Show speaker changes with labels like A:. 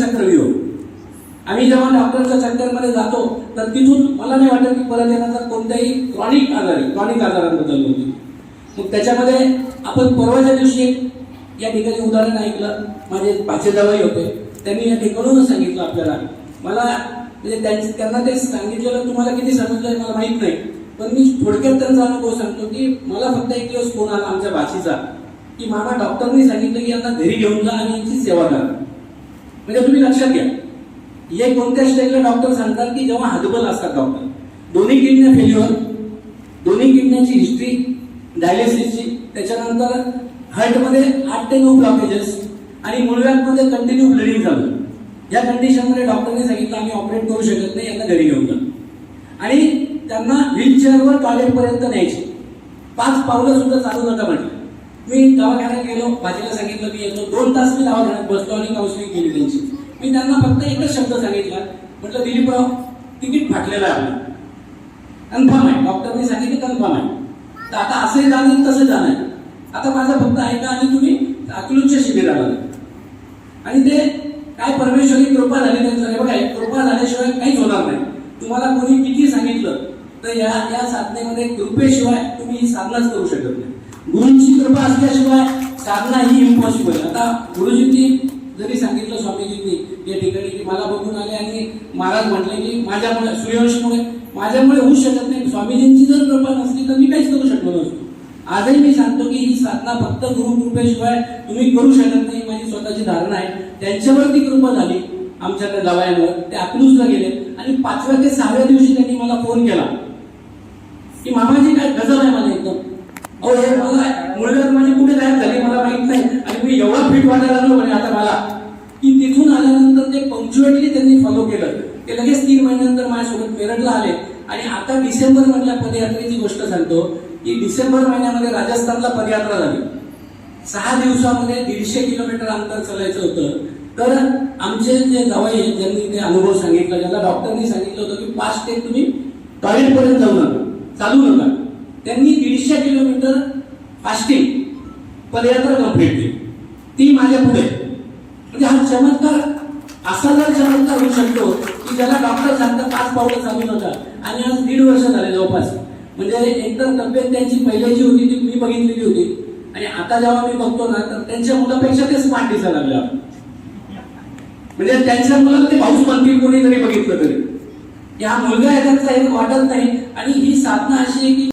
A: चक्रव्यूह. आम्ही जेव्हा डॉक्टरच्या चक्करमध्ये जातो तर तिथून मला नाही वाटत की परत येण्याचा कोणत्याही क्रॉनिक आजारांबद्दल बोलतो. मग त्याच्यामध्ये आपण परवाच्या दिवशी या ठिकाणी उदाहरण ऐकलं. माझे पाचे जावई होते, त्यांनी या ठिकाणून सांगितलं आपल्याला. मला म्हणजे त्यांना ते सांगितलेलं तुम्हाला किती समजलंय मला माहित नाही, पण मी थोडक्यात त्यांचा अनुभव सांगतो की मला फक्त एक दिवस फोन आला आमच्या भाषेचा की मामा डॉक्टरनी सांगितलं की यांना घरी घेऊन जा आणि यांची सेवा करा. म्हणजे तुम्ही लक्षात घ्या, हे कोणत्या स्टेजला डॉक्टर सांगतात की जेव्हा हतबल असतात डॉक्टर, दोन्ही किडन्या फेल्युअर, दोन्ही किडन्याची हिस्ट्री डायलिसिसची, त्याच्यानंतर हार्टमध्ये 8 ते 9 ब्लॉकेजेस आणि मुळव्याधमध्ये कंटिन्यू ब्लिडिंग झालं. या कंडिशनमध्ये डॉक्टरने सांगितलं आम्ही ऑपरेट करू शकत नाही, यांना घरी घेऊन जा. आणि त्यांना व्हीलचेअरवर टॉयलेटपर्यंत न्यायचे. 5 पावलं सुद्धा चालू नका म्हटलं. मी दवाखान्यात गेलो, भाजीला सांगितलं मी येतो. 2 तास मी दवाखान्यात बसलो आणि काउन्सिलिंग केली त्यांची. मी त्यांना फक्त एकच शब्द सांगितला, म्हटलं दिलीपराव तिकीट फाटलेलं आहे आपलं, कन्फर्म आहे. डॉक्टरने सांगितलं कन्फर्म आहे, तर आता असंही जाणं तसं जाणं. आता माझं फक्त ऐका आणि तुम्ही अकलूजच्या शिबिराला. आणि ते काय परमेश्वरी कृपा झाली त्यांचं. बघा, कृपा झाल्याशिवाय काहीच होणार नाही. तुम्हाला कोणी किती सांगितलं तर या साधनेमध्ये कृपेशिवाय तुम्ही ही साधनाच करू शकत नाही. गुरुंची कृपा असल्याशिवाय साधना ही इम्पॉसिबल. आता गुरुजींनी जरी सांगितलं स्वामीजींनी या ठिकाणी की मला बघून आले आणि महाराज म्हटले की माझ्यामुळे सूर्यवंशीमुळे माझ्यामुळे होऊ शकत नाही, स्वामीजींची जर कृपा नसली तर मी काहीच करू शकलो नसतो. आजही मी सांगतो की ही साधना फक्त गुरुकृपेशिवाय तुम्ही करू शकत नाही. माझी स्वतःची धारणा आहे. त्यांच्यावरती कृपा झाली आमच्या त्या जावयांवर. ते अकलूजला गेले आणि 5व्या ते 6व्या दिवशी त्यांनी मला फोन केला की मामाजी काय गजब आहे मला एकदम. अहो हे मला मुळव्याध माझी कुठे तयार झाली मला माहित नाही आणि मी एवढा फिट वाटायला लागलो म्हणे आता मला. की तिथून आल्यानंतर ते पंक्च्युएटली त्यांनी फॉलो केलं. ते लगेच 3 महिन्यानंतर माझ्यासोबत मेरठला आले. आणि आता डिसेंबर मधल्या पदयात्रेची गोष्ट सांगतो की डिसेंबर महिन्यामध्ये राजस्थानला पदयात्रा झाली. 6 दिवसामध्ये 150 किलोमीटर अंतर चालायचं होतं. तर आमचे जे जावई ज्यांनी ते अनुभव सांगितला, ज्याला डॉक्टरनी सांगितलं होतं की 5 स्टेप तुम्ही टॉयलेट पर्यंत जाऊ नका, चालू नका, त्यांनी 150 किलोमीटर फास्टिंग पदयात्रा कंप्लीट केली. ती माझ्या पुढे. म्हणजे हा चमत्कार असा जर चमत्कार होऊ शकतो की ज्याला डॉक्टर सांगतात 5 पावलं चालू नका, आणि आज 1.5 वर्ष झाले जवळपास. म्हणजे एकदम तब्येत त्यांची पहिले जी होती ती मी बघितलेली होती आणि आता जेव्हा मी बघतो ना तर त्यांच्या मुलापेक्षा ते स्मार्ट दिसायला लागले. म्हणजे त्यांच्या मुलाला ते भाऊच म्हणतील कोणी जरी बघितलं तरी. हा मुलगा आहे त्यांचा हे वाटत नाही. आणि ही साधना अशी आहे की